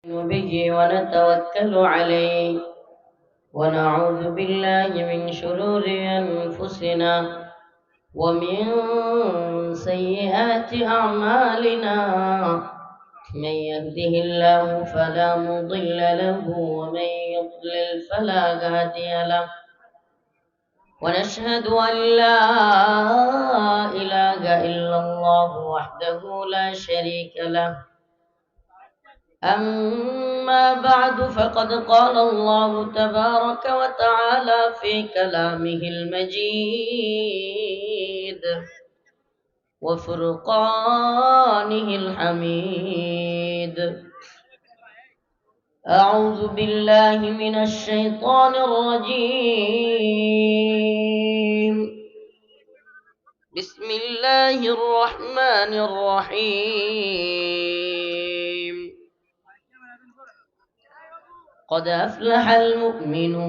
به ونتوكل عليه ونعوذ بالله من شرور أنفسنا ومن سيئات أعمالنا من يهده الله فلا مضل له ومن يضلل فلا هادي له ونشهد أن لا إله إلا الله وحده لا شريك له أما بعد فقد قال الله تبارك وتعالى في كلامه المجيد وفرقانه الحميد. أعوذ بالله من الشيطان الرجيم. بسم الله الرحمن الرحيم. قد أفلح المؤمنون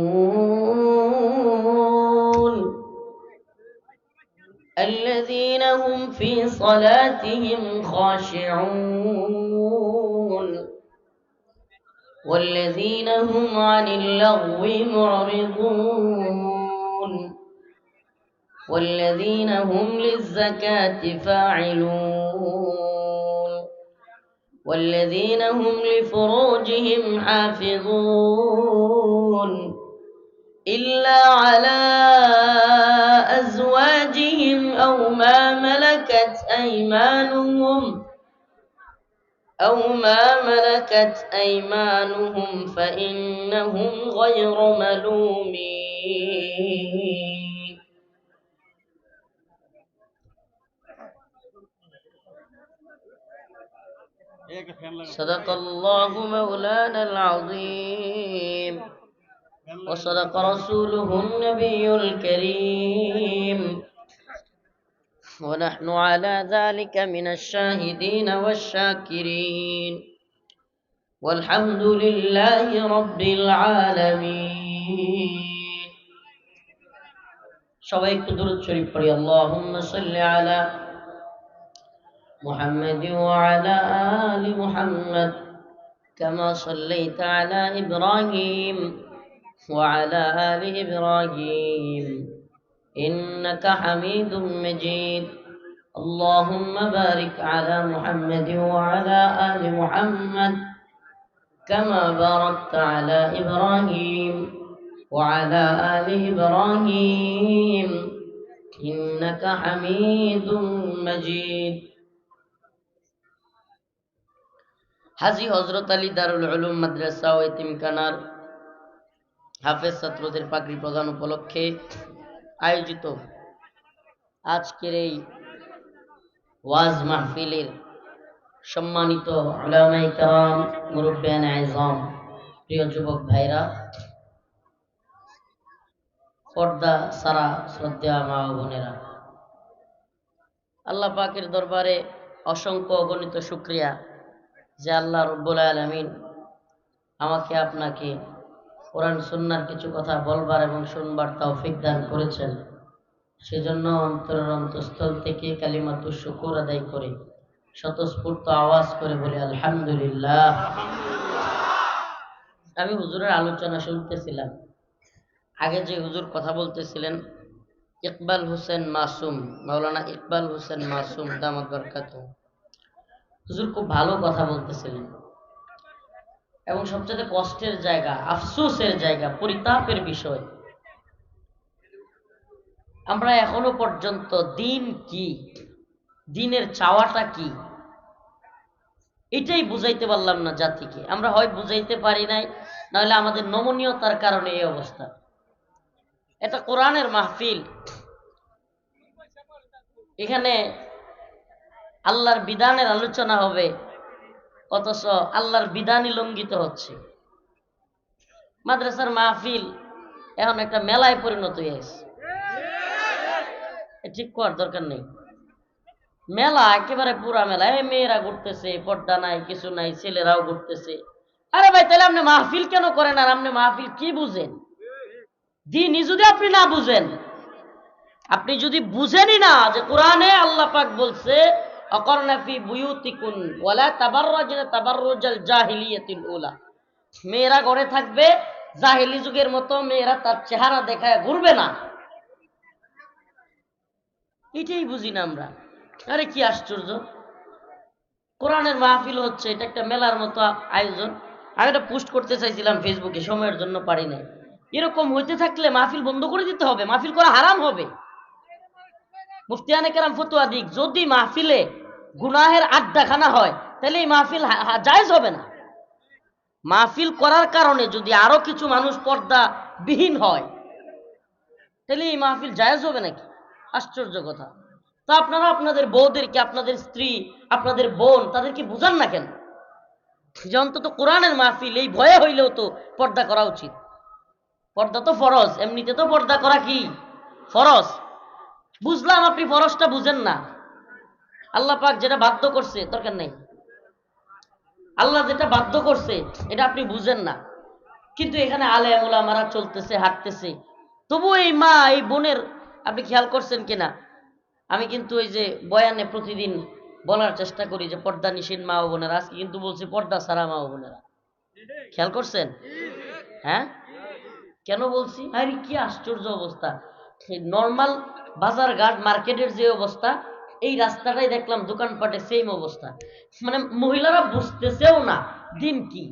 الذين هم في صلاتهم خاشعون والذين هم عن اللغو معرضون والذين هم للزكاة فاعلون والذين هم لفروجهم حافظون إلا على أزواجهم أو ما ملكت أيمانهم فإنهم غير ملومين. صدق الله مولانا العظيم وصدق رسوله النبي الكريم ونحن على ذلك من الشاهدين والشاكرين والحمد لله رب العالمين. সবাই একটু দুরূদ শরীফ পড়ি। আল্লাহুম্মা সাল্লি আলা মুহাম্মাদ ওয়া আলা আলি মুহাম্মাদ কামা সাল্লাইতা আলা ইব্রাহিম ওয়া আলা আলি ইব্রাহিম ইন্নাকা হামিদুম মাজিদ। اللهم بارك على محمد وعلى آل محمد كما باركت على إبراهيم وعلى آل إبراهيم إنك حميد مجيد. হাজী হযরত আলী দারুল উলুম মাদ্রাসা ও এতিমখানার হাফেজ ছাত্রদের পাগড়ি প্রদান উপলক্ষে আয়োজিত আজকের এই ওয়াজ মাহফিলের সম্মানিত উলামায়ে কেরাম, মুরব্বিয়ানে আযম, প্রিয় যুবক ভাইরা, পর্দা সারা শ্রদ্ধেয় মা ও বোনেরা, আল্লাহ পাকের দরবারে অসংখ্য অগণিত শুকরিয়া যে আল্লাহ রব্বুল আলামিন আমাকে আপনাকে কোরআন সুন্নাহর কিছু কথা বলবার এবং শুনবার তৌফিক দান করেছেন। সেজন্য অন্তরের অন্তঃস্থল থেকে কালিমাতুশ শুকর আদায় করে স্বতঃস্ফূর্ত আওয়াজ করে বলি আলহামদুলিল্লাহ। আমি হুজুরের আলোচনা শুনতেছিলাম। আগে যে হুজুর কথা বলতেছিলেন ইকবাল হোসেন মাসুম, মাওলানা ইকবাল হোসেন মাসুম দামাত বরকাতুহু, হুজুর খুব ভালো কথা বলতেছিলেন এবং সবচেয়ে কষ্টের জায়গা, আফসোসের জায়গা, পরিতাপের বিষয়, আমরা এখনো পর্যন্ত দিন কি, দিনের চাওয়াটা কি, এটাই বুঝাইতে পারলাম না জাতিকে। আমরা হয় বুঝাইতে পারি নাই, নাহলে আমাদের নমনীয়তার কারণে এই অবস্থা। এটা কোরআনের মাহফিল, এখানে আল্লাহর বিধানের আলোচনা হবে, অথচ আল্লাহর বিধানই লঙ্ঘিত হচ্ছে। মাদ্রাসার মাহফিল এখন একটা মেলায় পরিণত হয়েছে। ঠিক করার দরকার নেই। মেলা একেবারে পুরা মেলা, মেয়েরা ঘুরতেছে, পর্দা নাই, কিছু নাই, ছেলেরাও ঘুরতেছে। আরে ভাই, তাহলে আপনি মাহফিল কেন করেন? আর আপনি মাহফিল কি বুঝেন? দিনই যদি আপনি না বুঝেন, আপনি যদি বুঝেনই না যে কোরআনে আল্লাহ পাক বলছে আকারনা ফি বুয়ুতিকুন ওয়ালা তাবাররাজনা তাবাররুজাল জাহিলিয়াতিল উলা। মেয়েরা ঘরে থাকবে জাহেলি যুগের মতো, মেয়েরা তার চেহারা দেখায় ঘুরবে না। এটাই বুঝি না আমরা। আরে কি আশ্চর্য, কোরআনের মাহফিল হচ্ছে, এটা একটা মেলার মতো আয়োজন। আমি এটা পোস্ট করতে চাইছিলাম ফেসবুকে, সময়ের জন্য পারি নাই। এরকম হইতে থাকলে মাহফিল বন্ধ করে দিতে হবে, মাহফিল করা হারাম হবে। মুফতিয়ানে কেরাম ফতোয়া দিক, যদি মাহফিলে গুনাহের আড্ডাখানা হয় তাহলে এই মাহফিল জায়েজ হবে না। মাহফিল করার কারণে যদি আরো কিছু মানুষ পর্দা বিহীন হয় তাহলে এই মাহফিল জায়েজ হবে নাকি? আশ্চর্য কথা। তা আপনারা আপনাদের বউদেরকে, আপনাদের স্ত্রী, আপনাদের বোন, তাদেরকে বুঝান না কেন যে অন্তত কোরআনের মাহফিল, এই ভয়ে হইলেও তো পর্দা করা উচিত। পর্দা তো ফরজ, এমনিতে তো পর্দা করা কি ফরজ। বুঝলাম আপনি ফরজটা বুঝেন না, আল্লাহ পাক যেটা বাধ্য করছে দরকার নেই, আল্লাহ যেটা বাধ্য করছে এটা আপনি বুঝেন না। কিন্তু এখানে আলেম ওলামারা চলতেছে, হাঁটতেছে, তবু এই মা এই বোনের, আপনি খেয়াল করছেন কিনা, আমি কিন্তু ওই যে বয়ানে প্রতিদিন বলার চেষ্টা করি যে পর্দা নিষেধ মা ও বোনেরা, আজকে কিন্তু বলছি পর্দা ছাড়া মা ও বোনেরা। খেয়াল করছেন? হ্যাঁ, কেন বলছি? আরে কি আশ্চর্য অবস্থা, নর্মাল বাজার ঘাট মার্কেটের যে অবস্থা, এই রাস্তাটাই দেখলাম দোকানপাটে সেম অবস্থা। মানে মহিলারা বুঝতেছেও না দিন কি,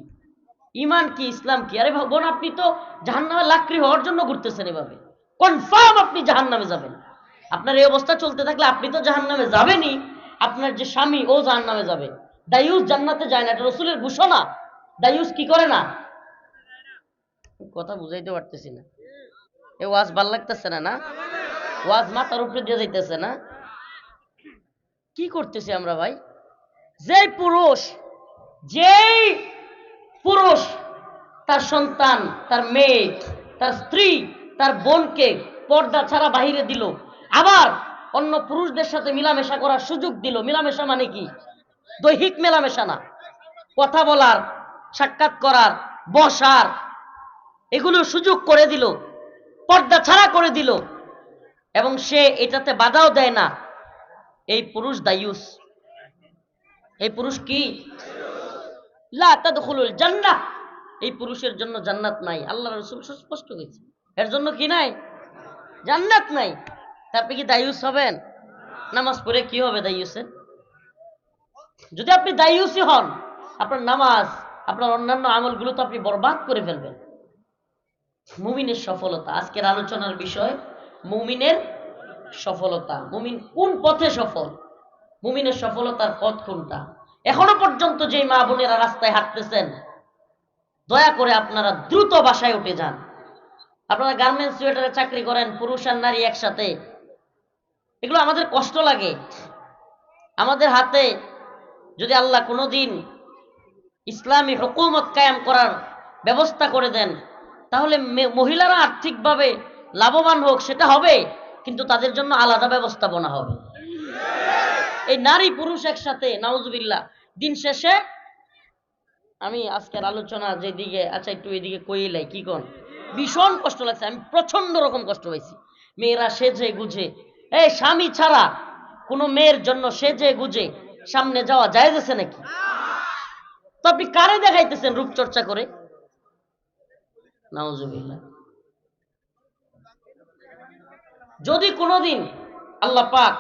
ইমান কি, ইসলাম কি। আরে বোন, আপনি তো জাহান্নামে লাকড়ি হওয়ার জন্য ঘুরতেছেন, এভাবে কনফার্ম আপনি জাহান্নামে যাবেন। আপনার এই অবস্থা চলতে থাকলে আপনি তো জাহান্নামে যাবেনই, আপনার যে স্বামী ও জাহান্নামে যাবে। দায়ুস জান্নাতে যায় না, এটা রসুলের ঘোষণা। দায়ুস কি করে না? কথা বুঝাইতে পারতেছি না, এ ওয়াজ ভাল লাগতেছে না? না, ওয়াজ মাথার উপরে দিয়ে যাইতেছে না। কি করতেছি আমরা ভাই? যেই পুরুষ, যেই পুরুষ তার সন্তান, তার মেয়ে, তার স্ত্রী, তার বোনকে পর্দা ছাড়া বাহিরে দিল, আবার অন্য পুরুষদের সাথে মিলামেশা করার সুযোগ দিল। মিলামেশা মানে কি? দৈহিক মেলামেশা না, কথা বলার, সাক্ষাৎ করার, বসার, এগুলো সুযোগ করে দিল, পর্দা ছাড়া করে দিল, এবং সে এটাতে বাধাও দেয় না। এই পুরুষ দায়ুস। এই পুরুষ কি? লা তাদখুলুল জান্নাহ, এই পুরুষের জন্য জান্নাত নাই। আল্লাহ রাসূল স্পষ্ট করেছে, এর জন্য কি নাই? জান্নাত নাই। তা আপনি কি দায়ুস হবেন? নামাজ পড়ে কি হবে দায়ুসের? যদি আপনি দায়ুসই হন, আপনার নামাজ, আপনার অন্যান্য আমলগুলো তো আপনি বরবাদ করে ফেলবেন। মুমিনের সফলতা আজকের আলোচনার বিষয়, মুমিনের সফলতা। মুমিন কোন পথে সফল, মুমিনের সফলতার পথ কোনটা? এখনো পর্যন্ত যে মা বোনেরা রাস্তায় হাঁটতেছেন, দয়া করে আপনারা দ্রুত বাসায় উঠে যান। আপনারা গার্মেন্টস সোয়েটারে চাকরি করেন, পুরুষ আর নারী একসাথে, এগুলো আমাদের কষ্ট লাগে। আমাদের হাতে যদি আল্লাহ কোনোদিন ইসলামী হুকুমত কায়েম করার ব্যবস্থা করে দেন, তাহলে মহিলারা আর্থিকভাবে লাভবান হোক, সেটা হবে, কিন্তু তাদের জন্য আলাদা ব্যবস্থাপনা হবে। এই নারী পুরুষ একসাথে, নাউজুবিল্লাহ। দিন শেষে আমি আজকের আলোচনা যেদিকে, আচ্ছা একটু এদিকে কইলাই, কি কোন ভীষণ কষ্ট লাগছে, আমি প্রচন্ড রকম কষ্ট পাইছি। মেয়েরা সেজে গুজে, এই স্বামী ছাড়া কোনো মেয়ের জন্য সেজে গুজে সামনে যাওয়া যায় আছে নাকি? তো আপনি কারে দেখাইতেছেন রূপচর্চা করে? নাউজুবিল্লাহ। যদি কোনোদিন আল্লাহ পাক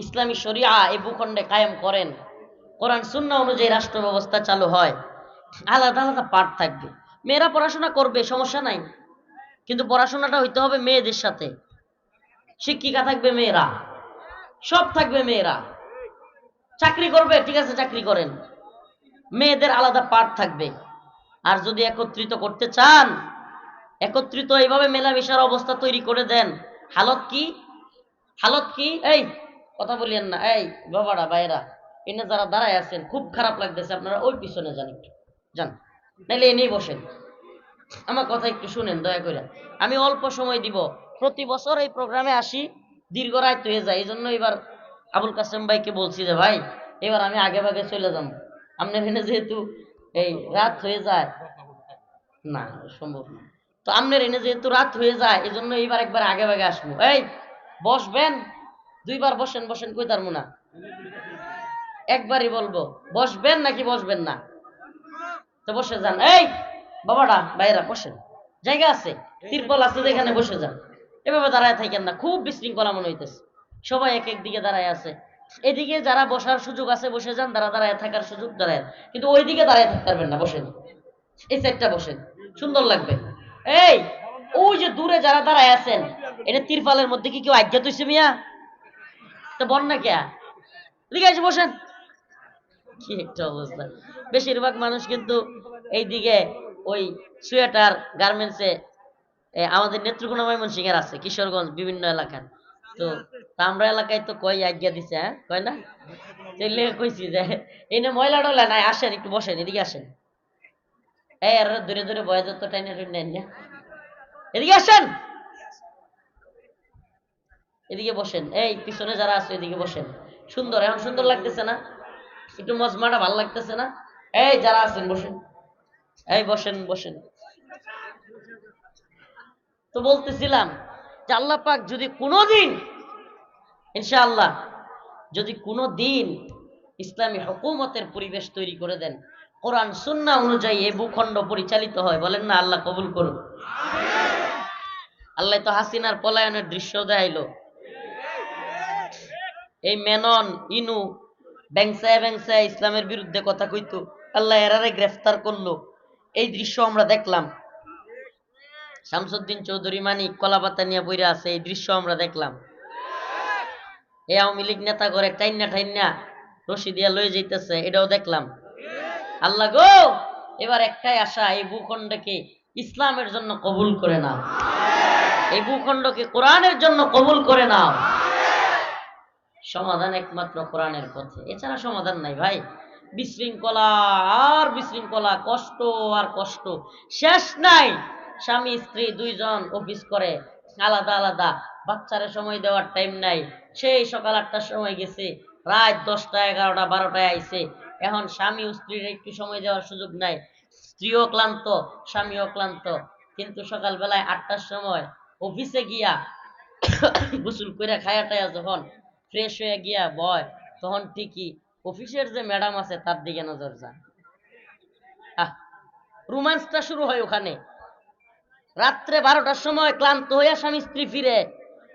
ইসলামী শরিয়া এই ভূখণ্ডে কায়েম করেন, কোরআন সুন্নাহ অনুযায়ী রাষ্ট্র ব্যবস্থা চালু হয়, আলাদা আলাদা পাঠ থাকবে। মেয়েরা পড়াশোনা করবে, সমস্যা নাই, কিন্তু পড়াশোনাটা হইতে হবে মেয়েদের সাথে। শিক্ষিকা থাকবে মেয়েরা, সব থাকবে মেয়েরা। চাকরি করবে, ঠিক আছে চাকরি করেন, মেয়েদের আলাদা পাঠ থাকবে। আর যদি একত্রিত করতে চান, একত্রিত এইভাবে মেলামেশার অবস্থা তৈরি করে দেন, হালত কি? হালত কি? এই কথা বলিয়েন না, এই বাবারা ভাইরা, এনে যারা দাঁড়ায় আছেন, খুব খারাপ লাগতেছে, আপনারা ওই পিছনে যান, একটু যান, নাইলে এনেই বসেন। আমার কথা একটু শুনেন দয়া করে। আমি অল্প সময় দিব, প্রতি বছর এই প্রোগ্রামে আসি, দীর্ঘ রাত হয়ে যায়, এই জন্য এবার আবুল কাসেম ভাইকে বলছি যে ভাই এবার আমি আগে ভাগে চলে যাব, আপনার এখানে যেহেতু এই রাত হয়ে যায়, না সম্ভব না, তো আপনার এনে যেহেতু রাত হয়ে যায়, এই জন্য এইবার একবার আগে ভাগে আসবো। এই বসবেন, দুইবার বসেন, বসেন, কই তার মুনা, একবারই বলবো, বসবেন নাকি বসবেন না? তো বসে যান। এই বাবাটা ভাইরা বসেন, জায়গা আছে, তিরপল আছে, যেখানে বসে যান। এভাবে দাঁড়ায় থাকেন না, খুব বিশৃঙ্খলা মনে হইতেছে। সবাই এক এক দিকে দাঁড়ায় আছে। এদিকে যারা বসার সুযোগ আছে বসে যান, যারা দাঁড়ায় থাকার সুযোগ দাঁড়ায়, কিন্তু ওই দিকে দাঁড়ায় থাকতে পারবেন না, বসেন, এই সাইডটা বসেন, সুন্দর লাগবে। এই ওই যে দূরে যারা দাঁড়ায় আছেন, এটা তিরপালের মধ্যে কি কেউ আজ্ঞা তুইছে মিয়া? তো বন না কে, এদিকে এসে বসেন। কি একটা অবস্থা! বেশিরভাগ মানুষ কিন্তু এইদিকে ওই সোয়েটার গার্মেন্টসে, আমাদের নেত্রকোনা ময়মনসিংহের আছে, কিশোরগঞ্জ, বিভিন্ন এলাকার। তো আমরা এলাকায় তো কয় আজ্ঞা দিছে, হ্যাঁ কয় না? তাইলে কইছি যে এই না ময়লা টয়লা নাই, আসেন একটু বসেন, এদিকে আসেন। এই আর দূরে দূরে বয়ে যত টাইনে টাইনে না, এদিকে আসেন, এদিকে বসেন। এই পিছনে যারা আছে এদিকে বসেন। সুন্দর, এখন সুন্দর লাগতেছে না? একটু মজমাটা ভালো লাগতেছে না? এই যারা আছেন বসেন, এই বসেন বসেন। তো বলতেছিলাম যে আল্লাহ পাক যদি কোনোদিন, ইনশাআল্লাহ, যদি কোনো দিন ইসলামী হুকুমতের পরিবেশ তৈরি করে দেন, কোরআন সুন্নাহ অনুযায়ী এই ভূখণ্ড পরিচালিত হয়, বলেন না আল্লাহ কবুল করুন। আল্লাহ তো হাসিনার পলায়নের দৃশ্য দেখাইলো। এই মেনন ইনু ব্যাংসায় ব্যাংসায় ইসলামের বিরুদ্ধে কথা কইতো, আল্লাহ এরারে গ্রেফতার করলো। এই দৃশ্য আমরা দেখলাম। শামসুদ্দিন চৌধুরী মানিক কলাপাতা নিয়ে বইরা আছে, এই দৃশ্য আমরা দেখলাম। এই আওয়ামী লীগ নেতা করে টাইন্না ঠাইন্না রশি দিয়া লয়ে যাইতেছে, এটাও দেখলাম। আল্লাহ গো, এবার একটাই আশা, এই ভূখণ্ডকে ইসলামের জন্য কবুল করে নাও, এই ভূখণ্ডকে কোরআনের জন্য কবুল করে নাও। সমাধান একমাত্র কোরআনের পথে, এছাড়া সমাধান নাই ভাই। বিশৃঙ্খলা আর বিশৃঙ্খলা, কষ্ট আর কষ্ট, শেষ নাই। স্বামী স্ত্রী দুইজন অফিস করে আলাদা আলাদা, বাচ্চারে সময় দেওয়ার টাইম নাই। সেই সকাল 8টার সময় গেছে, রাত 10টা 11টা 12টায় আইছে। এখন স্বামী ও স্ত্রীর একটু সময় দেওয়ার সুযোগ নাই। স্ত্রীও ক্লান্ত, স্বামীও ক্লান্ত, কিন্তু সকালবেলায় 8টার সময় অফিসে গিয়া গোসল করে খায়া টায়া যখন ফ্রেশ হয়ে গিয়া বয়, তখন ঠিকই অফিসের যে ম্যাডাম আছে তার দিকে নজর যায়। রোমান্সটা শুরু হয় ওখানে। রাত্রে 12টার সময় ক্লান্ত হইয়া স্বামী স্ত্রী ফিরে,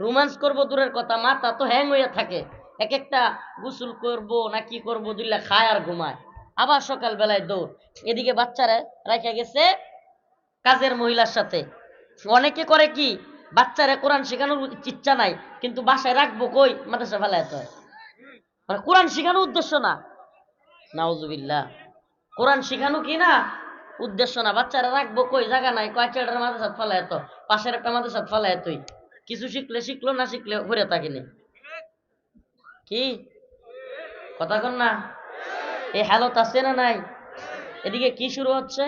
রোমান্স করবো দূরের কথা, মাথা তো হ্যাং হইয়া থাকে। এক একটা গোসল করবো না কি করবো, দিল্লা খায় আর ঘুমায়। আবার সকাল বেলায় দৌড়। এদিকে বাচ্চারা রাখা গেছে কাজের মহিলার সাথে। অনেকে করে কি, বাচ্চারা কোরআন শেখানোর ইচ্ছা নাই, কিন্তু বাসায় রাখবো কই, মাদ্রাসা ফেলায় তো, মানে কোরআন শেখানোর উদ্দেশ্য না। নাউজুবিল্লাহ, কোরআন শেখানো কি না উদ্দেশ্য না, বাচ্চারা রাখবো কই, জায়গা নাই, কয়েকটা মাদ্রাসা ফেলায় তো, পাশের একটা মাদ্রাসা ফেলায় তুই, কিছু শিখলে শিখলো, না শিখলে ঘুরে থাকিনি। কি কথা কন না? এই হালত আছে না নাই? এদিকে কি শুরু হচ্ছে?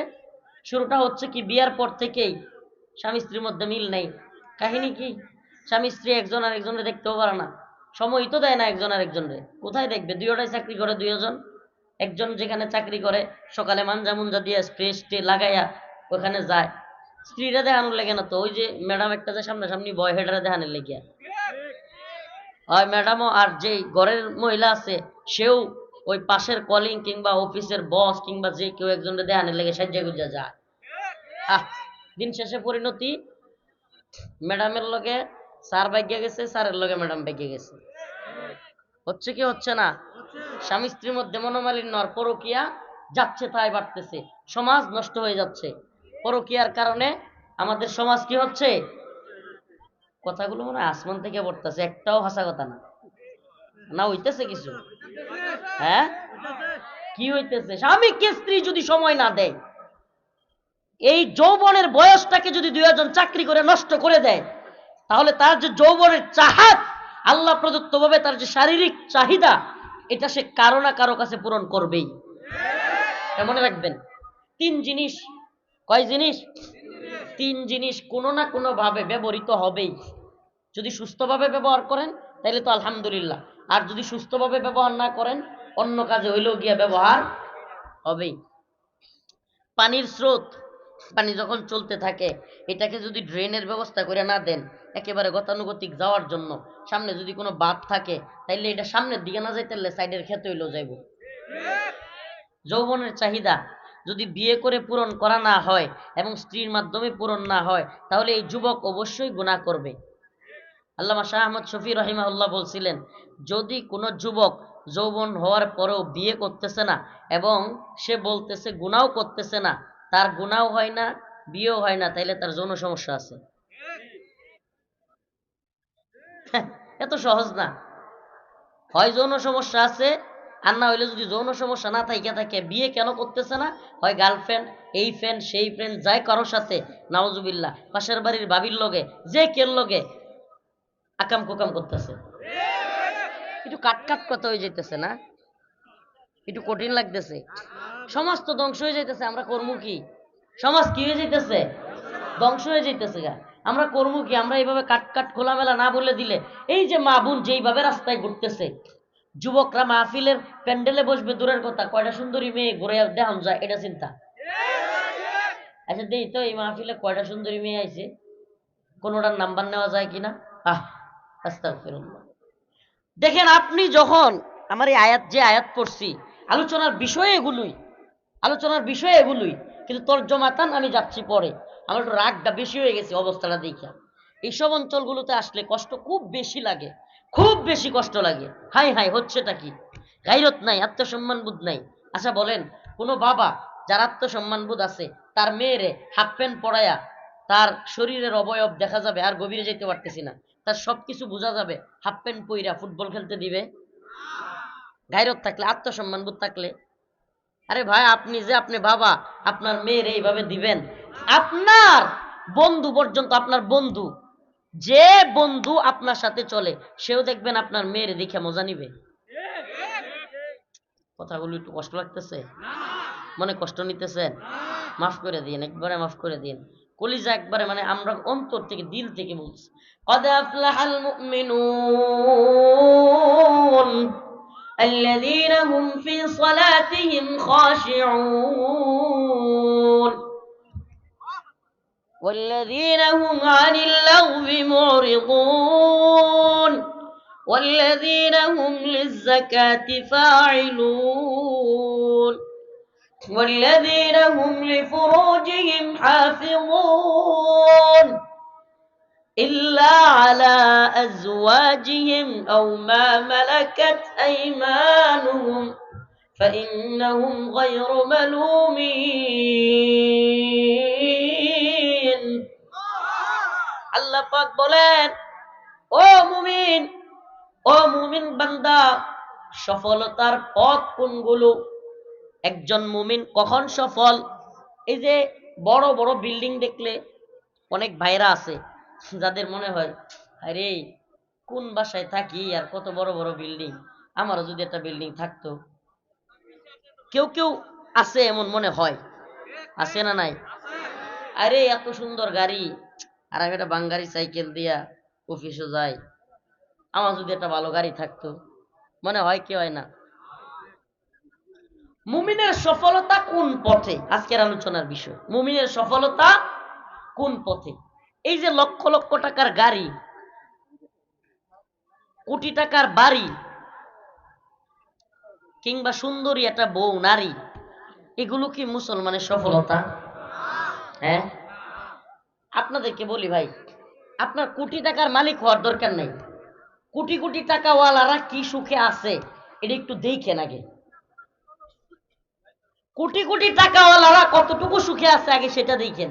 শুরুটা হচ্ছে কি, বিয়ার পর থেকেই স্বামী স্ত্রীর মধ্যে মিল নেই। কাহিনী কি, স্বামী স্ত্রী একজন আর একজনের দেখতেও পারে না, সময় তো দেয় না একজন আর একজনের। কোথায় দেখবে, দুইটাই চাকরি করে, দুইজন। একজন যেখানে চাকরি করে সকালে মাঞ্জা মুঞ্জা দিয়ে স্প্রে স্টে লাগাইয়া ওখানে যায়, স্ত্রীরা দেখানোর লেগে না তো, ওই যে ম্যাডাম একটা যে সামনাসামনি বয়, হেডারে দেখানোর লেগিয়া হয় ম্যাডামও, আর যে ঘরের মহিলা আছে সেও ওই পাশের কলিং কিংবা অফিসের বস কিংবা যে কেউ একজনের দেখানোর লেগে সাজ্জা গুজা যায়। দিন শেষে পরিণতি, ম্যাডামের লগে স্যার বাইকে গেছে, স্যারের লগে ম্যাডাম বাইকে গেছে। হচ্ছে কি হচ্ছে না? স্বামী স্ত্রীর মধ্যে মনোমালিন্য আর পরকিয়া যাচ্ছে তাই বাড়তেছে, সমাজ নষ্ট হয়ে যাচ্ছে। পরকিয়ার কারণে আমাদের সমাজ কি হচ্ছে? কথাগুলো মনে হয় আসমান থেকে পড়তেছে, একটাও হাসা কথা না। না হইতেছে কিছু? হ্যাঁ, কি হইতেছে? স্বামীকে স্ত্রী যদি সময় না দেয়, এই যৌবনের বয়সটাকে যদি দুইজন চাকরি করে নষ্ট করে দেয়, তাহলে তার যে যৌবনের চাহাত, আল্লাহ প্রদত্ত ভাবে তার যে শারীরিক চাহিদা, এটা সে কারো না কারো কাছে পূরণ করবেই। মনে রাখবেন, তিন জিনিস, কয় জিনিস? তিন জিনিস কোনো না কোনো ভাবে ব্যবহৃত হবেই। যদি সুস্থভাবে ব্যবহার করেন তাহলে তো আলহামদুলিল্লাহ, আর যদি সুস্থভাবে ব্যবহার না করেন, অন্য কাজে হইলেও গিয়া ব্যবহার হবেই। পানির স্রোত, পানি যখন চলতে থাকে, এটাকে যদি ড্রেনের ব্যবস্থা করে না দেন একেবারে গতানুগতিক যাওয়ার জন্য, সামনে যদি কোনো বাঁধ থাকে তাইলে এটা সামনের দিকে না যাইতে সাইডের ক্ষেত হইলেও যাইব। যৌবনের চাহিদা যদি বিয়ে করে পূরণ করা না হয় এবং স্ত্রীর মাধ্যমে পূরণ না হয়, তাহলে এই যুবক অবশ্যই গুনাহ করবে। আল্লামা শাহ আহমদ শফি রহিমাহুল্লাহ বলছিলেন, যদি কোনো যুবক যৌবন হওয়ার পরেও বিয়ে করতেছে না এবং সে বলতেছে গুনাও করতেছে না, তার গুনাও হয় না, বিয়েও হয় না, তাইলে তার যৌন সমস্যা আছে। এত সহজ না। হয় যৌন সমস্যা আছে, আর না হইলে যদি যৌন সমস্যা না থাকে বিয়ে কেন করতেছে না, হয় গার্লফ্রেন্ড, এই ফ্রেন্ড সেই ফ্রেন্ড যায় কারোর সাথে, নাউজুবিল্লাহ, পাশের বাড়ির বাবির লগে, যে কের লগে আকাম কুকাম করতেছে। একটু কাট কাট কথা হয়ে যাইতেছে না? একটু কঠিন লাগতেছে। সমাজ তো ধ্বংস হয়ে যাইতেছে, আমরা কর্ম কি? সমাজ কি হয়ে যাইতেছে? ধ্বংস হয়ে যাইতেছে গা। আমরা কর্ম কি? আমরা এইভাবে কাট কাট খোলামেলা না বলে দিলে, এই যে মা বোন যেইভাবে রাস্তায় ঘুরতেছে, যুবকরা মাহফিলের প্যান্ডেলে বসবে দূরের কথা, কয়টা সুন্দরী মেয়ে ঘুরে দেখান যায়, এটা চিন্তা। আচ্ছা দেই তো, এই মাহফিলে কয়টা সুন্দরী মেয়ে আইছে, কোনোটার নাম্বার নেওয়া যায় কিনা? আহ, আস্তাগফিরুল্লাহ। দেখেন, আপনি যখন আমার এই আয়াত, যে আয়াত পড়ছি, আলোচনার বিষয় এগুলোই, আলোচনার বিষয় এগুলোই, কিন্তু তর্জমাতান আমি যাচ্ছি পরে। আমার একটু রাগটা বেশি হয়ে গেছে অবস্থাটা দেখা। এইসব অঞ্চলগুলোতে আসলে কষ্ট খুব বেশি লাগে, খুব বেশি কষ্ট লাগে। হাই হাই, হচ্ছেটা কি? গাইরত নাই, আত্মসম্মান বোধ নাই। আচ্ছা বলেন, কোনো বাবা যার আত্মসম্মান বোধ আছে, তার মেয়েরে হাফ প্যান্ট পরায়া তার শরীরের অবয়ব দেখা যাবে, আর গভীরে যেতে পারতেছি না, তার সবকিছু বোঝা যাবে, হাফ প্যান্ট পইরা ফুটবল খেলতে দিবে? গাইরত থাকলে, আত্মসম্মান বোধ থাকলে। আরে ভাই, আপনি যে আপনি বাবা, আপনার মেয়ের এইভাবে দিবেন, আপনার বন্ধু পর্যন্ত, আপনার বন্ধু, যে বন্ধু আপনার সাথে চলে, সেও দেখবেন আপনার মেয়ের দেখে মজা নিবে। কথাগুলো একটু কষ্ট লাগতেছে? মনে কষ্ট নিতেছেন? মাফ করে দিন, একবারে মাফ করে দিন। কলিজা একবারে, মানে আমরা অন্তর থেকে, দিল থেকে বলছি। قد أفلح المؤمنون الذين هم في صلاتهم خاشعون والذين هم عن اللغو معرضون والذين هم للزكاة فاعلون والذين هم لفروجهم حافظون إلا على أزواجهم أو ما ملكت أيمانهم فإنهم غير ملومين। আল্লাহ পাক বলেন, ও মুমিন, ও মুমিন বান্দা, সফলতার পথ কোনগুলো? একজন মুমিন কখন সফল? এই যে বড় বড় বিল্ডিং দেখলে, অনেক ভাইরা আছে যাদের মনে হয়, আরে কোন বাসায় থাকি আর কত বড় বড় বিল্ডিং, আমারও যদি একটা বিল্ডিং থাকতো। কেউ কেউ আছে এমন, মনে হয়, আছে না নাই? আরে এত সুন্দর গাড়ি, আর আমি একটা বাঙ্গারি সাইকেল দিয়া অফিসে যাই, আমার যদি একটা ভালো গাড়ি থাকতো। মনে হয় কি হয় না? মুমিনের সফলতা কোন পথে? আজকের আলোচনার বিষয়, মুমিনের সফলতা কোন পথে? এই যে লক্ষ লক্ষ টাকার গাড়ি, কোটি টাকার বাড়ি, কিংবা সুন্দরী একটা বউ নারী, এগুলো কি মুসলমানের সফলতা? হ্যাঁ, আপনাদেরকে বলি ভাই, আপনার কোটি টাকার মালিক হওয়ার দরকার নেই। কোটি কোটি টাকাওয়ালারা কি সুখে আছে এটা একটু দেখেন আগে। কোটি কোটি টাকাওয়ালারা কতটুকু সুখে আছে আগে সেটা দেখেন।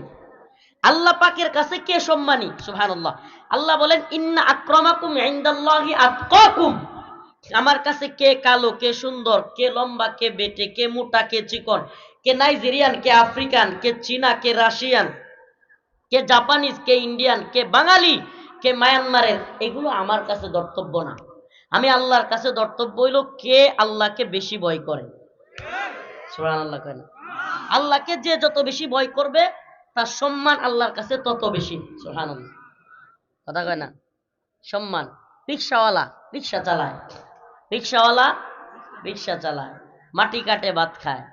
আল্লাহ পাকের কাছে কে সম্মানী? সুবহানাল্লাহ। আল্লাহ বলেন, ইন্না আক্রামাকুম ইনদাল্লাহি আতকাকুম। আমার কাছে কে কালো, কে সুন্দর, কে লম্বা, কে বেটে, কে মোটা, কে চিকন, কে নাইজেরিয়ান, কে আফ্রিকান, কে চীনা, কে রাশিয়ান, কে জাপানিজ, কে ইন্ডিয়ান, কে বাঙালি, কে মায়ানমারের, এগুলো আমার কাছে ধর্তব্য না। আমি আল্লাহর কাছে ধর্তব্য হইল কে আল্লাহকে বেশি ভয় করে। সুবহানাল্লাহ কয় না? আল্লাহকে যে যত বেশি ভয় করবে, তার সম্মান আল্লাহর কাছে তত বেশি। সুবহানাল্লাহ, কথা কয় না? সম্মান। রিক্সাওয়ালা রিক্সা চালায়, রিক্সাওয়ালা রিক্সা চালায়, মাটি কাটে ভাত খায়,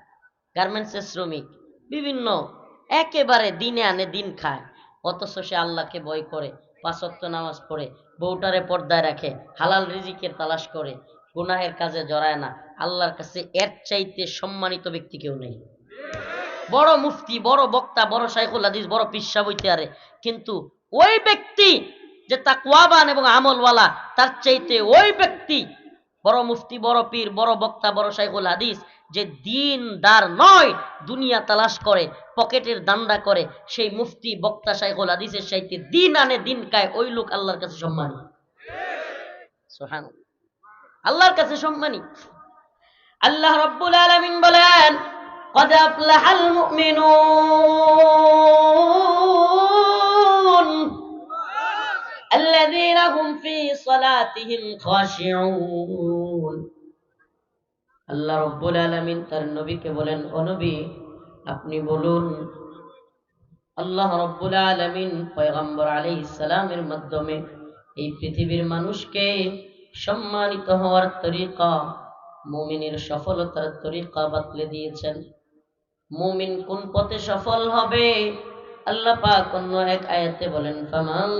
গার্মেন্টসের শ্রমিক, বিভিন্ন, একেবারে দিনে আনে দিন খায়, অথচ সে আল্লাহকে ভয় করে, 5 ওয়াক্ত নামাজ পড়ে, বউটারে পর্দায় রাখে, হালাল রিজিকের তালাশ করে, গুনাহের কাজে জড়ায় না, আল্লাহর কাছে এর চাইতে সম্মানিত ব্যক্তি কেউ নেই। বড় মুফতি, বড় বক্তা, বড় শাইখুল হাদিস, বড় পিসা বইতে আরে, কিন্তু ওই ব্যক্তি যে তাকওয়াবান এবং আমলওয়ালা, তার চাইতে ওই ব্যক্তি বড় মুফতি, বড় পীর, বড় বক্তা, বড় শাইখুল হাদিস, যে দিনদার নয়, দুনিয়া তালাশ করে, পকেটের দান্দা করে, সেই মুফতি, বক্তা, শাইখুল হাদিসের চাইতে দিন আনে দিন খায়, ওই লোক আল্লাহর কাছে সম্মানী। সুবহানাল্লাহ, আল্লাহর কাছে সম্মানী। আল্লাহ রাব্বুল আলামিন বলেন, قد أفلح المؤمنون الذين هم في صلاتهم خاشعون। আল্লাহ রাব্বুল আলামিন তার নবীকে বলেন, ও নবী আপনি বলুন, আল্লাহ রাব্বুল আলামিন পয়গম্বর আলাইহিস সালামের মাধ্যমে এই পৃথিবীর মানুষকে সম্মানিত হওয়ার তরিকা, মুমিনের সফলতার তরিকা বাতলে দিয়েছেন। মুমিন কোন পথে সফল হবে? আল্লাহ পাক অন্য এক আয়াতে বলেন, ফামান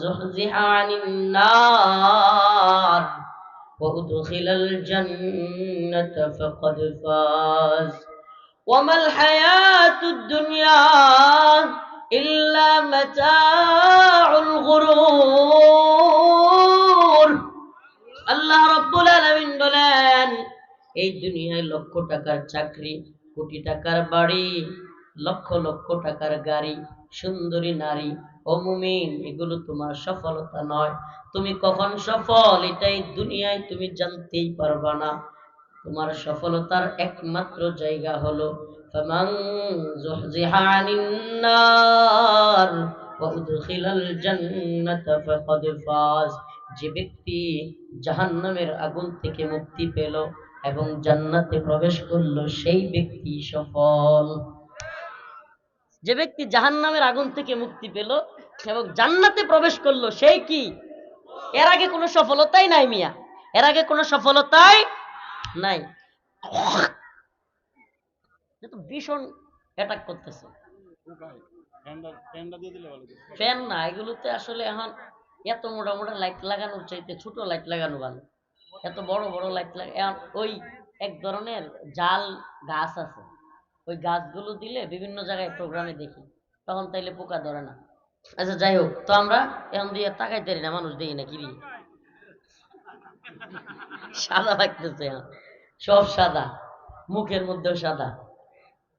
যুহজিহা আনিন নার ওয়া উদখিলাল জান্নাতা ফাকাদ ফাজ ওয়া মাল হায়াতুদ দুনিয়া ইল্লা মাতাউল গুরুর। আল্লাহ রাব্বুল আলামিন বলেন, এই দুনিয়ায় লক্ষ টাকার চাকরি, কোটি টাকার বাড়ি, লক্ষ লক্ষ টাকার গাড়ি, সুন্দরী নারী, ও মুমিন, এগুলো তোমার সফলতা নয়। তুমি কখন সফল এটাই দুনিয়ায় তুমি জানতেই পারবা না। তোমার সফলতার একমাত্র জায়গা হলো ফামান যুহজিহা আনিন নার ওয়া উদখিলাল জান্নাতা ফাকাদ ফাজ। যে ব্যক্তি জাহান্নামের আগুন থেকে মুক্তি পেল এবং জান্নাতে প্রবেশ করলো, সেই ব্যক্তি সফল। যে ব্যক্তি জাহান্নামের আগুন থেকে মুক্তি পেল এবং জান্নাতে প্রবেশ করলো, সেই কি? এর আগে কোনো সফলতাই নাই মিয়া, এর আগে কোনো সফলতাই নাই। ভীষণ অ্যাটাক করতেছে। ফ্যান না, এগুলোতে আসলে এখন এত মোটা মোটা লাইট লাগানোর চাইতে ছোট লাইট লাগানো ভালো। এত বড় বড় লাইট ওই এক ধরনের জাল গাছ আছে, ওই গাছগুলো দিলে বিভিন্ন জায়গায় প্রোগ্রামে দেখি, তখন তাইলে পোকা ধরে না। আচ্ছা যাই হোক, তো আমরা এখন দিয়ে তাকাইতে না, মানুষ দেখি না কি সাদা লাগতেছে, সব সাদা, মুখের মধ্যেও সাদা,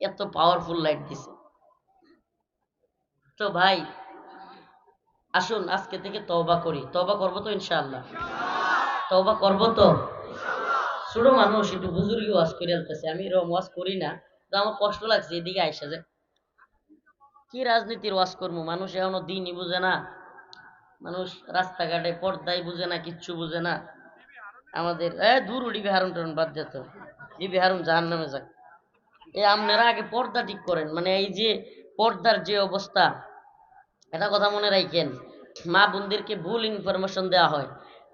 এত পাওয়ারফুল লাইট দিছে। তো ভাই আসুন আজকে থেকে তওবা করি। তওবা করবো তো ইনশাআল্লাহ? তওবা করবো তো? ছোট মানুষ একটু বুজুর্গি ওয়াজ করে আলতেছে, আমি এরকম ওয়াজ করি না, তো আমার কষ্ট লাগছে এদিকে আইসা যে কি রাজনীতির ওয়াজ করবো। মানুষ এখনো দিনই বুঝে না, মানুষ রাস্তাঘাটে পর্দাই বুঝে না, কিচ্ছু বুঝে না। আমাদের দূর ডিবি হারুন টারুন বাদ যেত, ডিবি হারুন জাহান নামে যাক। এই আপনারা আগে পর্দা ঠিক করেন, মানে এই যে পর্দার যে অবস্থা, এটা কথা মনে রাখেন। মা বোনদেরকে ভুল ইনফরমেশন দেওয়া হয়।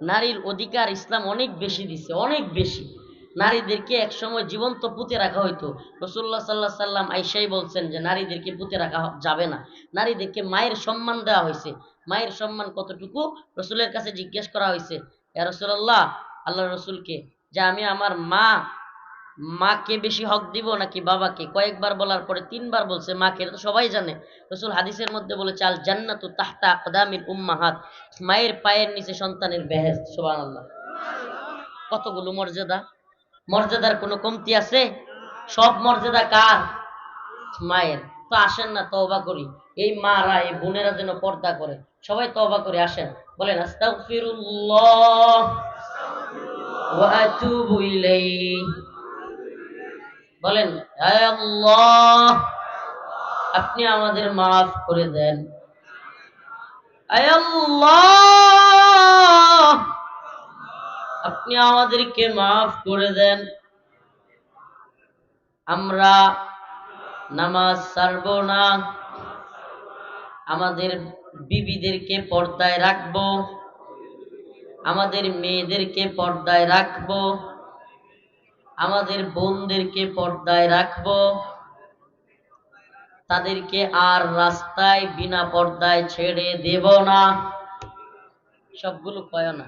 নারীর অধিকার ইসলাম অনেক বেশি দিচ্ছে, অনেক বেশি। নারীদেরকে একসময় জীবন্ত পুঁতে রাখা হইতো। রাসূলুল্লাহ সাল্লাল্লাহু আলাইহি সাল্লাম আয়েশাই বলছেন যে নারীদেরকে পুঁতে রাখা যাবে না, নারীদেরকে মায়ের সম্মান দেওয়া হয়েছে। মায়ের সম্মান কতটুকু রাসূলের কাছে জিজ্ঞেস করা হয়েছে, ইয়া রাসূলুল্লাহ, আল্লাহ রাসূলকে, যে আমি আমার মাকে বেশি হক দিব নাকি বাবাকে? কয়েকবার বলার পরে তিনবার বলছে মাকে, এটা তো সবাই জানে। রাসূল হাদিসের মধ্যে বলেছে, আল জান্নাতু তাহতা আকদামিল উম্মাহাত, মায়ের পায়ের নিচে সন্তানের বেহেশত। সুবহানাল্লাহ। কতগুলো মর্যাদা, মর্যাদার কোনো কমতি আছে? সব মর্যাদা কার? মায়ের। তো আসেন না তওবা করি, এই মারা, এই বোনেরা যেন পর্দা করে। সবাই তওবা করে আসেন, বলেন আস্তাগফিরুল্লাহ ওয়া আতুবু ইলাইহি। বলেন, হে আল্লাহ, আপনি আমাদের মাফ করে দেন। হে আল্লাহ, আপনি আমাদেরকে মাফ করে দেন। আমরা নামাজ ছাড়ব না, আমাদের বিবিদেরকে পর্দায় রাখবো, আমাদের মেয়েদেরকে পর্দায় রাখবো, আমাদের বোনদেরকে পর্দায় রাখবো, তাদেরকে আর রাস্তায় বিনা পর্দায় ছেড়ে দেব না। সবগুলো কয় না,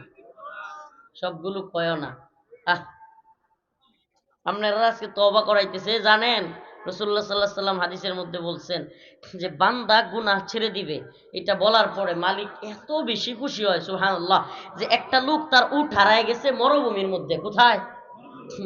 সবগুলো কয় না। আপনারা আজকে তওবা করাইতেছে। জানেন রাসূলুল্লাহ সাল্লাল্লাহু আলাইহি সাল্লাম হাদিসের মধ্যে বলছেন যে বান্দা গুনাহ ছেড়ে দিবে, এটা বলার পরে মালিক এত বেশি খুশি হয় সুবহানাল্লাহ, যে একটা লোক তার উট হারায় গেছে মরুভূমির মধ্যে। কোথায়?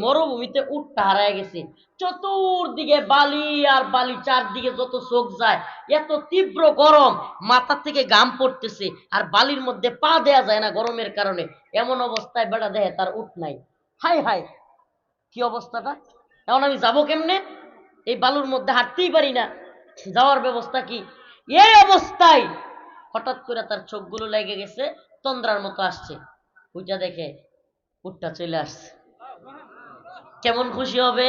মরুভূমিতে উটটা হারায় গেছে। চতুর্দিকে বালি আর বালি, চারদিকে যত চোখ যায় এত তীব্র গরম, মাথা থেকে ঘাম পড়তেছে, আর বালির মধ্যে পা দেয়া যায় না গরমের কারণে। এমন অবস্থায় বেটা দেহে তার উট নাই। হাই হাই, কি অবস্থাটা! এখন আমি যাবো কেমনে? এই বালুর মধ্যে হাঁটতেই পারি না, যাওয়ার ব্যবস্থা কি? এই অবস্থায় হঠাৎ করে তার চোখগুলো লেগে গেছে, তন্দ্রার মতো আসছে। ওইটা দেখে উটটা চলে আসছে। কেমন খুশি হবে?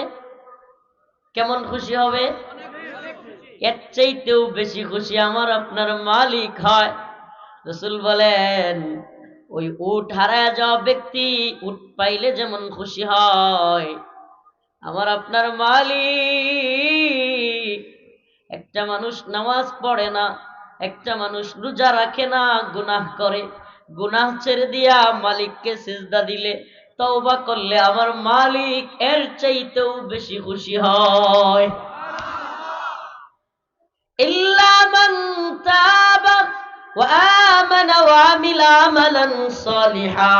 কেমন খুশি হবে? এর চাইতেও বেশি খুশি আমার আপনার মালিক হয়। রাসূল বলেন ওই উট হারায় যাওয়া ব্যক্তি উট পাইলে যেমন খুশি হয়, আমার আপনার মালিক, একটা মানুষ নামাজ পড়ে না, একটা মানুষ রোজা রাখে না, গুনাহ করে, গুনাহ ছেড়ে দিয়া মালিককে সিজদা দিলে, তওবা করলে আমার মালিক এর চাইতেও বেশি খুশি হয়। ইল্লা মান তাবা ওয়া আমানা ওয়া আমিলা আমালান সালিহা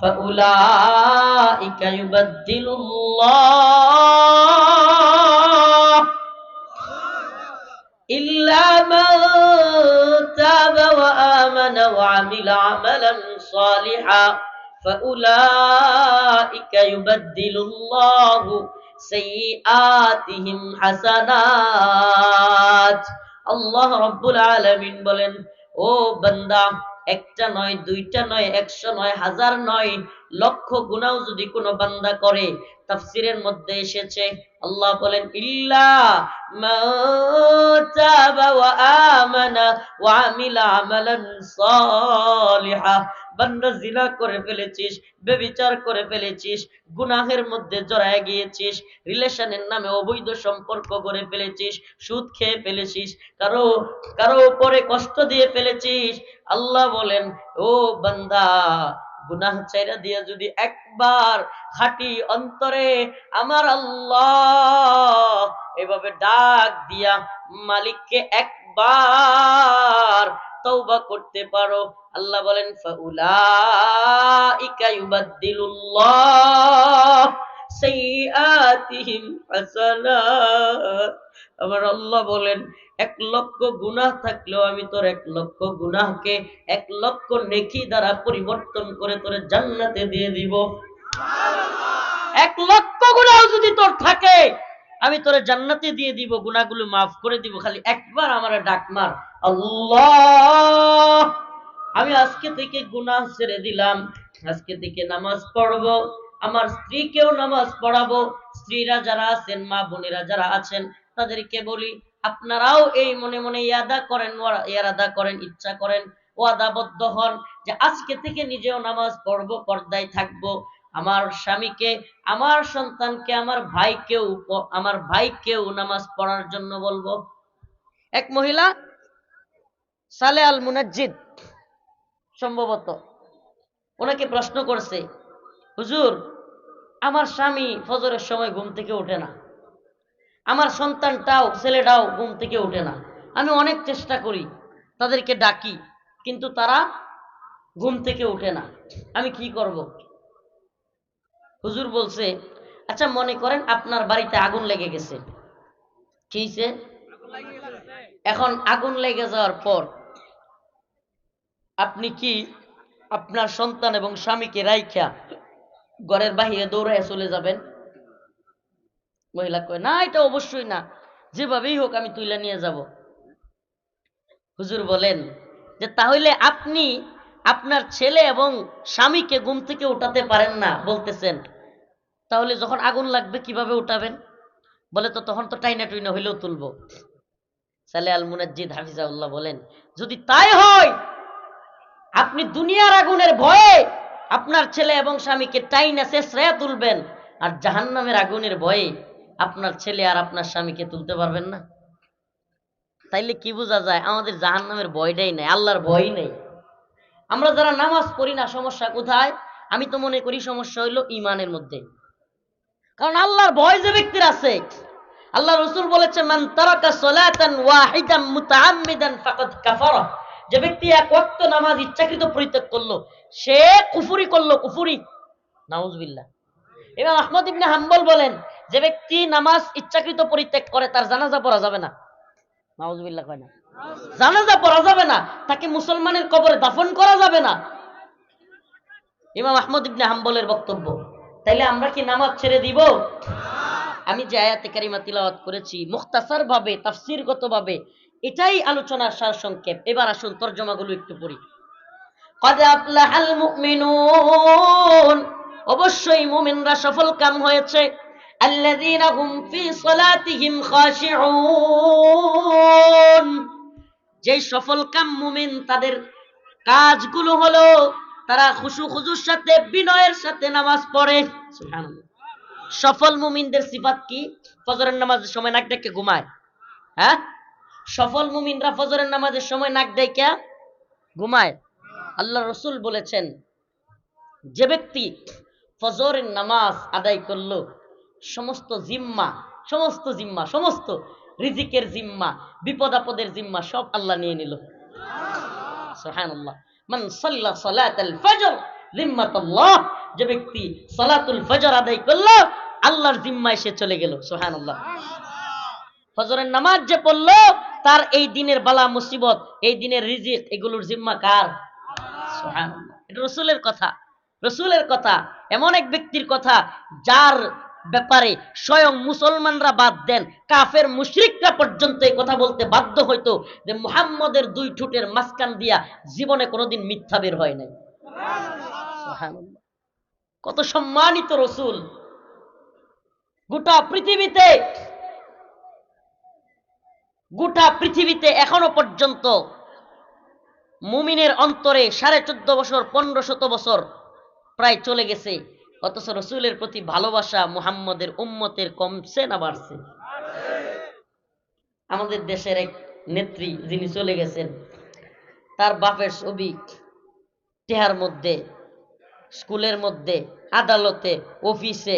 ফাউলাইকা ইউবাদদিলুল্লাহ إلا من تاب وآمن وعمل عملا صالحا فأولئك يبدل الله سيئاتهم حسنات। আল্লাহ রাব্বুল আলামিন বলেন, ও বান্দা, একটা নয়, দুইটা নয়, 100 নয়, 1000 নয়, লক্ষ গুনাহ যদি কোনো বান্দা করে, তাফসীরের মধ্যে এসেছে আল্লাহ বলেন ইল্লা মা তাবা ওয়া আমানা ওয়া আমিলা আমালান সালিহা। বান্দা জিনা করে ফেলেছিস, ব্যভিচার করে ফেলেছিস, গুনাহের মধ্যে জড়ায় গিয়েছিস, রিলেশনের নামে অবৈধ সম্পর্ক করে ফেলেছিস, সুদ খেয়ে ফেলেছিস, কারো কারো উপরে কষ্ট দিয়ে ফেলেছিস, আল্লাহ বলেন ও বান্দা, গুনাহ ছাইরা দিয়ে যদি একবার খাঁটি অন্তরে আমার আল্লাহ এভাবে ডাক দিয়া মালিককে একবার তওবা করতে পারো, আল্লাহ বলেন ফাউলাইকা ইউবাদদিলুল্লাহ সাইয়্যাতিহিম হাসানাত। আমার আল্লাহ বলেন 1,00,000 গুনাহ থাকলেও আমি তোর 1,00,000 গুনাহকে 1,00,000 নেকি দ্বারা পরিবর্তন করে তোরে জান্নাতে দিয়ে দিব। 1,00,000 গুনাহ যদি তোর থাকে আমি তোরে জান্নাতে দিয়ে দিব, গুনাহগুলো মাফ করে দিব, খালি একবার আমারে ডাক মার। আল্লাহ, আমি আজকে থেকে গুনাহ ছেড়ে দিলাম, আজকে থেকে নামাজ পড়বো, আমার স্ত্রীকেও নামাজ পড়াবো। স্ত্রীরা যারা আছেন, মা বোনেরা যারা আছেন, তাদেরকে বলি আপনারাও এই মনে মনে ইয়াদা করেন, ইয়াদা করেন, ইচ্ছা করেন, ওয়াদাবদ্ধ হন যে আজকে থেকে নিজেও নামাজ পড়বো, পর্দায় থাকবো, আমার স্বামীকে, আমার সন্তানকে, আমার ভাইকেও নামাজ পড়ার জন্য বলবো। এক মহিলা সালে আল মুনাজ্জিদ সম্ভবত, ওনাকে প্রশ্ন করছে, হুজুর, আমার স্বামী ফজরের সময় ঘুম থেকে ওঠে না, আমার সন্তানটাও, ছেলেটাও ঘুম থেকে ওঠে না, আমি অনেক চেষ্টা করি, তাদেরকে ডাকি, কিন্তু তারা ঘুম থেকে ওঠে না, আমি কি করব? হুজুর বলছে, আচ্ছা মনে করেন আপনার বাড়িতে আগুন লেগে গেছে, কি হইছে? এখন আগুন লেগে যাওয়ার পর আপনি কি আপনার সন্তান এবং স্বামীকে রাইখা ঘরের বাহিরে দৌড়ায় চলে যাবেন? মহিলা কয়, না, এটা অবশ্যই না, যেভাবেই হোক আমি তুইলা নিয়ে যাব। হুজুর বলেন যে তাহলে আপনি আপনার ছেলে এবং স্বামীকে ঘুম থেকে উঠাতে পারেন না বলতেছেন, তাহলে যখন আগুন লাগবে কিভাবে উঠাবেন? বলে তো তখন তো টাইনা টুইনা হইলেও তুলবো। সালে আল মুনাজ্জিদ হাফিজাউল্লাহ বলেন, যদি তাই হয়, আপনি দুনিয়ার আগুনের ভয়ে আপনার ছেলে এবং স্বামীকে টাইনা শেষরায়া তুলবেন, আর জাহান্নামের আগুনের ভয়ে আপনার ছেলে আর আপনার স্বামীকে তুলতে পারবেন না। তাইলে কি বোঝা যায়? আমাদের জাহান্নামের ভয়টাই নাই, আল্লাহর ভয়ই নেই। আমরা যারা নামাজ পড়ি না, সমস্যা কোথায়? আমি তো মনে করি সমস্যা হইল ইমানের মধ্যে। কারণ আল্লাহর ভয় যে ব্যক্তির আছে, আল্লাহ রাসূল বলেছেন, মান তারাকা সালাতান ওয়াহিদান মুতাআম্মিদান ফাকাদ কাফারা, যে ব্যক্তি এক ওয়াক্ত নামাজ ইচ্ছাকৃত পরিত্যাগ করলো সে কুফরি করলো, কুফরি। নাউজুবিল্লাহ। ইমাম আহমদ ইবনে হাম্বল বলেন, যে ব্যক্তি নামাজ ইচ্ছাকৃত পরিত্যাগ করে তার জানাজা পড়া যাবে না। নাউজুবিল্লাহ কয় না? জানাজা পড়া যাবে না, তাকে মুসলমানের কবরে দাফন করা যাবে না। ইমাম আহমদ ইবনে হাম্বলের বক্তব্য। তাইলে আমরা কি নামাজ ছেড়ে দিব? আমি যে আয়াতে কারিমা তিলাওয়াত করেছি মুখতাসার ভাবে, তাফসীরগত ভাবে, এটাই আলোচনার সারসংক্ষেপ। এবার আসুন তরজমাগুলো একটু পড়ি। قد أفلح المؤمنون, অবশ্যই মুমিনরা সফল কাম হয়েছে। الذين هم في صلاتهم خاشعون, যেই সফল কাম মুমিন তাদের কাজগুলো হলো তারা খুশু খুজুর সাথে বিনয়ের সাথে নামাজ পড়ে। সুবহানাল্লাহ। সফল মুমিনদের সিফাত কি? ফজরের নামাজের সময় নাক ডেকে ঘুমায়। হ্যাঁ, সফল মুমিনরা ফজরের নামাজের সময় নাক ডেকে ঘুমায়। আল্লাহ রাসূল বলেছেন, যে ব্যক্তি ফজরের নামাজ আদায় করলো সমস্ত জিম্মা, সমস্ত জিম্মা, সমস্ত রিজিকের জিম্মা, বিপদ আপদের জিম্মা সব আল্লাহ নিয়ে নিল। সুবহানাল্লাহ। মান সাল্লা সালাতাল ফজর জিম্মাতুল্লাহ, যে ব্যক্তি সালাতুল ফজর আদায় করলো আল্লাহর জিম্মায় সে চলে গেল। সুবহানাল্লাহ। ফজরের নামাজ যে পড়লো তার এই দিনের বালা মুসিবত, এই দিনের রিজিক, এগুলোর জিম্মা কার? সুবহানাল্লাহ। এটা রাসূলের কথা, রাসূলের কথা, এমন এক ব্যক্তির কথা যার ব্যাপারে স্বয়ং মুসলমানরা বাদ দেন, কাফের মুশরিকরা পর্যন্ত এই কথা বলতে বাধ্য হইতো যে মুহাম্মদের দুই ঠোঁটের মাঝখান দিয়া জীবনে কোনোদিন মিথ্যা বের হয় নাই। সুবহানাল্লাহ। কত সম্মানিত রাসূল! গোটা পৃথিবীতে এখনো পর্যন্ত মুমিনের অন্তরে 14.5 বছর, 1500 বছর প্রায় চলে গেছে, অথচ রাসূলের প্রতি ভালোবাসা মুহাম্মদের উম্মতের কমছে না বাড়ছে? আমাদের দেশের এক নেত্রী যিনি চলে গেছেন, তার বাপের ছবি টেহার মধ্যে, স্কুলের মধ্যে, আদালতে, অফিসে,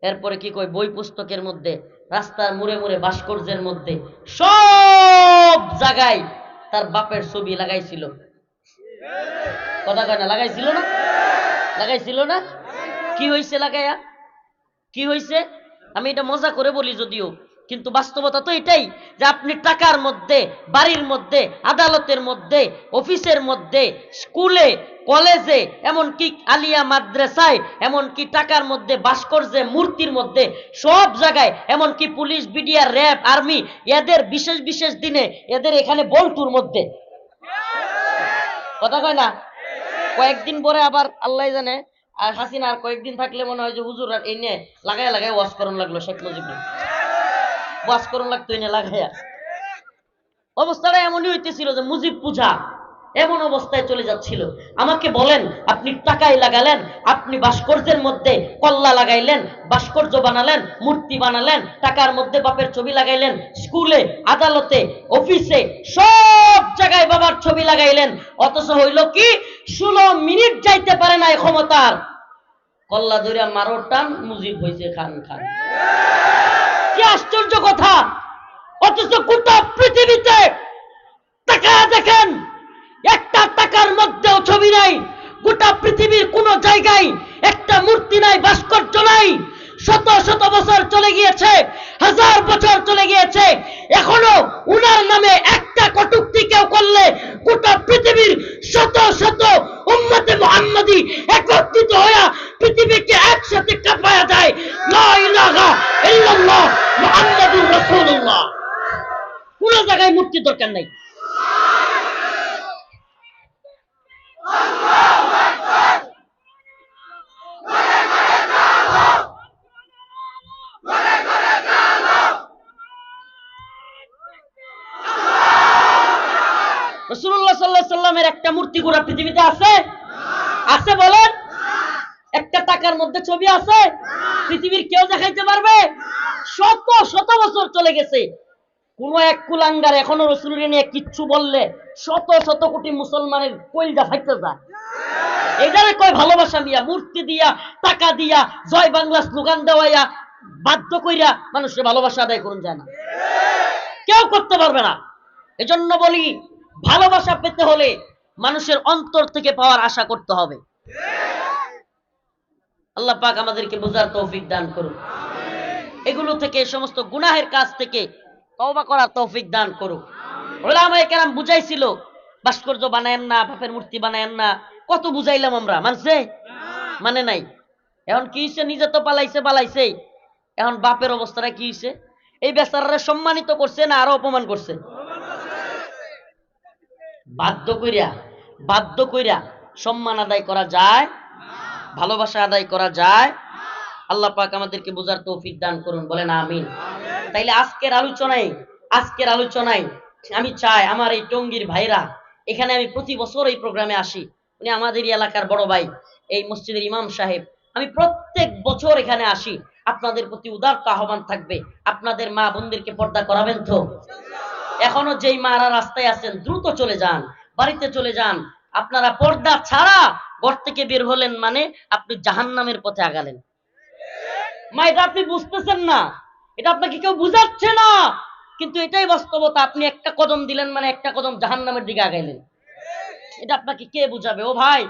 এরপরে কি কয় বই পুস্তকের মধ্যে, রাস্তার মোড়ে মোড়ে, ভাস্কর্যের মধ্যে, সব জায়গায় তার বাপের ছবি লাগাইছিল। কথা কয় না? লাগাইছিল না? লাগাইছিল না? কি হয়েছে লাগাইয়া? কি হয়েছে? আমি এটা মজা করে বলি যদিও, কিন্তু বাস্তবতা তো এটাই যে আপনি টাকার মধ্যে, বাড়ির মধ্যে, আদালতের মধ্যে, অফিসের মধ্যে, স্কুলে, কলেজে, এমনকি আলিয়া মাদ্রাসায়, এমনকি টাকার মধ্যে, ভাস্কর্যে, মূর্তির মধ্যে, সব জায়গায়, এমনকি পুলিশ, বিডিআর, র্যাব, আর্মি, এদের বিশেষ বিশেষ দিনে এদের এখানে বল্টুর মধ্যে। কথা কয় না? কয়েকদিন পরে আবার আল্লাহ জানে, আর হাসিনা আর কয়েকদিন থাকলে মনে হয় যে হুজুর আর এই নিয়ে লাগাই লাগাই ওয়াজ করন লাগলো। শেখ মুজিব ওয়াজ করন লাগতো এই নিয়ে লাগাইয়া। অবস্থাটা এমনই হইতেছিল যে মুজিব পূজা এমন অবস্থায় চলে যাচ্ছিল। আমাকে বলেন, আপনি টাকায় লাগালেন, আপনি ভাস্কর্যের মধ্যে কল্লা লাগাইলেন, ভাস্কর্য বানালেন, মূর্তি বানালেন, টাকার মধ্যে বাপের ছবি লাগাইলেন, স্কুলে, আদালতে, অফিসে, সব জায়গায় বাবার ছবি লাগাইলেন, অথচ হইল কি 16 মিনিট যাইতে পারে না ক্ষমতার, কল্লা ধরিয়া মারো টান, মুজিব হয়েছে খান খান। কি আশ্চর্য কথা! অথচ গোটা পৃথিবীতে টাকা দেখেন, একটা টাকার মধ্যেও ছবি নাই। গোটা পৃথিবীর কোন জায়গায় একটা মূর্তি নাই, ভাস্কর্য নাই। শত শত বছর চলে গিয়েছে, 1000 বছর চলে গিয়েছে, এখনো উনার নামে একটা কটূক্তি কেউ করলে গোটা পৃথিবীর শত শত উম্মতে মুহাম্মাদি একত্রিত হয়ে পৃথিবীকে একসাথে কাঁপায়া যায়। লা ইলাহা ইল্লাল্লাহ মুহাম্মাদুর রাসূলুল্লাহ। কোন জায়গায় মূর্তি দরকার নাই। রাসূলুল্লাহ সাল্লাল্লাহু আলাইহি সাল্লামের একটা মূর্তি গোটা পৃথিবীতে আছে? আছে বলেন? একটা টাকার মধ্যে ছবি আছে? পৃথিবীর কেউ দেখাইতে পারবে? শত শত বছর চলে গেছে, কোন এক কুলাঙ্গার এখনো রাসূলকে নিয়ে কিচ্ছু বললে শত শত কোটি মুসলমানের কলিজা ফাইতে যায়। এটারে কয় ভালোবাসা। মিয়া মূর্তি দিয়া, টাকা দিয়া, জয় বাংলা স্লোগান দেওয়াইয়া বাধ্য কইরা মানুষের ভালোবাসা আদায় করুন যায় না, কেউ করতে পারবে না। এজন্য বলি, ভালোবাসা পেতে হলে মানুষের অন্তর থেকে পাওয়ার আশা করতে হবে। আল্লাহ পাক আমাদেরকে বোঝার তৌফিক দান করুন, এগুলো থেকে, সমস্ত গুনাহের কাজ থেকে তওবা করার তৌফিক দান করুন। ওলামায়ে কেরাম বুঝাইছিল, ভাস্কর্য বানায়েন না, বাপের মূর্তি বানায়েন না, কত বুঝাইলাম আমরা, মানছে? মানে নাই। এখন কি হইছে, নিজে তো পালাইছেই, এখন বাপের অবস্থাটা কি হইছে? এই বেচারারে সম্মানিত করছে না আরো অপমান করছে? বাধ্য কইরা সম্মান আদায় করা যায়, ভালোবাসা আদায় করা যায়। আল্লাহ পাক আমাদেরকে বোঝার তৌফিক দান করুন, বলেন আমিন। তাইলে আজকের আলোচনায় আমি চাই আমার এই টঙ্গীর ভাইরা, এখানে আমি প্রতি বছর এই প্রোগ্রামে আসি, উনি আমাদেরই এলাকার বড় ভাই, এই মসজিদের ইমাম সাহেব, আমি প্রত্যেক বছর এখানে আসি। আপনাদের প্রতি উদারত আহ্বান থাকবে, আপনাদের মা বোনদেরকে পর্দা করাবেন তো? এখনো যেই মারা রাস্তায় আছেন দ্রুত চলে যান, বাড়িতে চলে যান। আপনারা পর্দা ছাড়া ঘর থেকে বের হলেন মানে আপনি জাহান্নামের পথে আগালেন। মা, এটা আপনি বুঝতেছেন না, এটা আপনাকে কেউ বুঝাচ্ছে না, কিন্তু এটাই বাস্তবতা। আপনি একটা কদম দিলেন মানে একটা কদম জাহান্নামের দিকে আগাইলেন। এটা আপনাকে কে বুঝাবে? ও ভাই,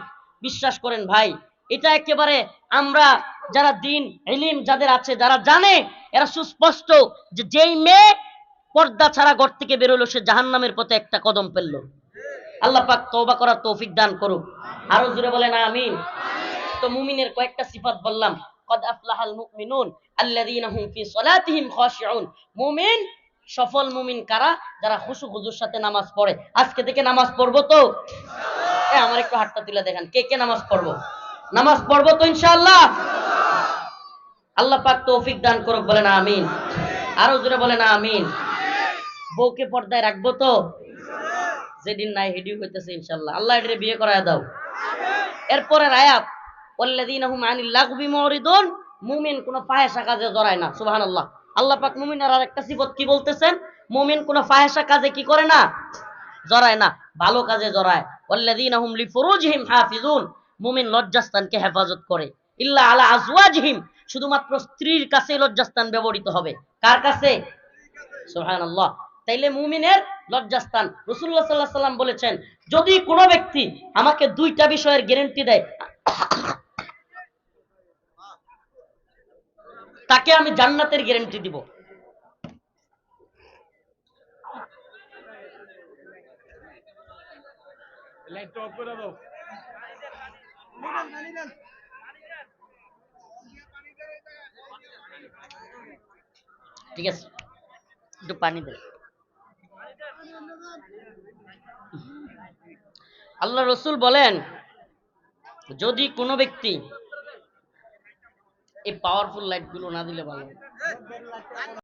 বিশ্বাস করেন ভাই, এটা একেবারে আমরা যারা দিন ইলম যাদের আছে, যারা জানে, এরা সুস্পষ্ট যে যেই মেয়ে পর্দা ছাড়া ঘর থেকে বেরোলো সে জাহান্নামের পথে একটা কদম ফেললো। আল্লাহ পাক তওবা করার তৌফিক দান করুক। আরো জোরে বলেন আমিন। তো মুমিনের কয়েকটা সিফাত বললাম। কদ আফলাহাল মুমিনুন আল্লাযীনা হুম ফি সলাতিহিম খাশিউন। মুমিন, সফল মুমিন কারা? যারা খুশু খুজুর সাথে নামাজ পড়ে। আজকে থেকে নামাজ পড়বো তো ইনশাআল্লাহ? আমার একটু হাতটা তুলে দেখেন, কে কে নামাজ পড়বো? নামাজ পড়বো তো ইনশাআল্লাহ? আল্লাহ পাক তৌফিক দান করুক, বলেন আমিন। আরো জোরে বলেন আমিন। বউকে পর্দায় রাখবো তো? যেদিন নাই হেডি হইতেছে ইনশাআল্লাহ, আল্লাহ এটারে বিয়ে করায় দাও। এরপরের আয়াত, ওয়াল্লাযীনা হুম আনিল লাগবি মুরিদুন। মুমিন কোন ফাহিশা কাজে জড়ায় না। সুবহানাল্লাহ। আল্লাহ পাক মুমিনের আরেকটা সিফত কি বলতেছেন? মুমিন কোন ফাহিশা কাজে কি করে না? জড়ায় না, ভালো কাজে জড়ায়। ওয়াল্লাযীনা হুম লিফুরুজিহিম হাফিজুন। মুমিন লজ্জাস্থানকে হেফাজত করে। ইল্লা আলা আজওয়াজিহিম। শুধুমাত্র স্ত্রীর কাছে লজ্জাস্থান ব্যবহৃত হবে। কার কাছে? সুবহানাল্লাহ। তাইলে মুমিনের লজ্জাস্থান, রাসূলুল্লাহ সাল্লাল্লাহু আলাইহি ওয়াসাল্লাম বলেছেন, যদি কোনো ব্যক্তি আমাকে দুইটা বিষয়ের গ্যারান্টি দেয়, তাকে আমি জান্নাতের গ্যারান্টি দিব। ঠিক আছে, একটু পানি দে। আল্লাহ রসুল বলেন, যদি কোনো ব্যক্তি, এই পাওয়ারফুল লাইট গুলো না দিলে ভালো।